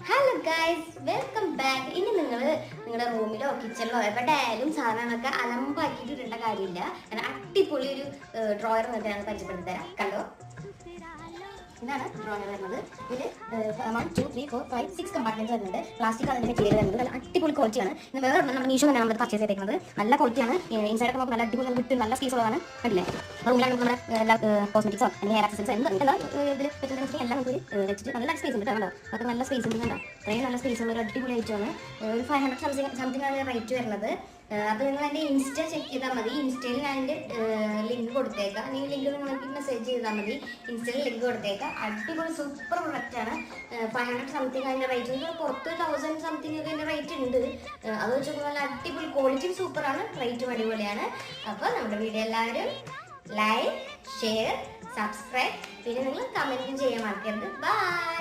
Hello guys, welcome back. ഇനി നിങ്ങളുടെ റൂമിലോ കിച്ചണിലോ എവിടെയായാലും സാധനങ്ങളൊക്കെ അലമ്പാക്കിയിട്ടിടേണ്ട കാര്യമില്ല. കാരണം അടിപൊളി ഒരു ഡ്രോയർ ഞാൻ പരിചയപ്പെടുത്തി തരാം. കണ്ടോ, ഇതാണ് ഡ്രോയർ വരുന്നത്. ഇതിൽ 1, 2, 3, 4, 5, 6 കമ്പാർട്ട്മെന്റ്സ് വരുന്നുണ്ട്. പ്ലാസ്റ്റിക് അതിന്റെ മെറ്റീരിയൽ വരുന്നത് നല്ല അടിപൊളി ക്വാളിറ്റിയാണ്. ഇത് വേറെ നമ്മൾ മീഷോ തന്നെ നമ്മൾ പർച്ചേസ് ചെയ്തേക്കുന്നത്. നല്ല ക്വാളിറ്റിയാണ്. ഇൻസൈഡ് ഒക്കെ നല്ല അടിപൊളി വിട്ട് നല്ല സ്പേസ് ഉള്ളതാണ്. കണ്ടില്ലേ, റൂമിലാണ് നമ്മുടെ എല്ലാ കോസ്മെറ്റിക്സോ അല്ലെങ്കിൽ ഹെയർ ആക്സസറീസോ എല്ലാ ഇതിൽ വെച്ചിട്ടുണ്ടെങ്കിൽ എല്ലാം നമുക്ക് വെച്ചിട്ട് നല്ല സ്പേസ് ഉണ്ട് കേട്ടോ. അതൊക്കെ നല്ല സ്പേസ് ഉണ്ട് കേട്ടോ. അത്രയും നല്ല സ്പേസ് ഉള്ള ഒരു അടിപൊളി ഐറ്റമാണ്. ഒരു 500 സംതിങ് ആണ് റേറ്റ് വരുന്നത്. അത് നിങ്ങൾ എൻ്റെ ഇൻസ്റ്റ ചെക്ക് ചെയ്താൽ മതി. ഇൻസ്റ്റയിൽ ഞാൻ എൻ്റെ ലിങ്ക് കൊടുത്തേക്കാം. നിങ്ങൾ ലിങ്ക് നിങ്ങൾക്ക് മെസ്സേജ് ചെയ്താൽ മതി. ഇൻസ്റ്റയിൽ ലിങ്ക് കൊടുത്തേക്കാം. അടിപൊളി സൂപ്പർ പ്രൊഡക്റ്റാണ്. 500 സംതിങ് അതിൻ്റെ റേറ്റ് ഉണ്ട്. പുറത്ത് 1000 സംതിങ് ഒക്കെ എൻ്റെ റേറ്റ് ഉണ്ട്. അത് വെച്ചപ്പോൾ നല്ല അടിപൊളി ക്വാളിറ്റിയും സൂപ്പറാണ്, റേറ്റും അടിപൊളിയാണ്. അപ്പോൾ നമ്മുടെ വീഡിയോ എല്ലാവരും ലൈക്ക്, ഷെയർ, സബ്സ്ക്രൈബ്, പിന്നെ നിങ്ങൾ കമൻറ്റും ചെയ്യാൻ മറക്കരുത്. ബൈ.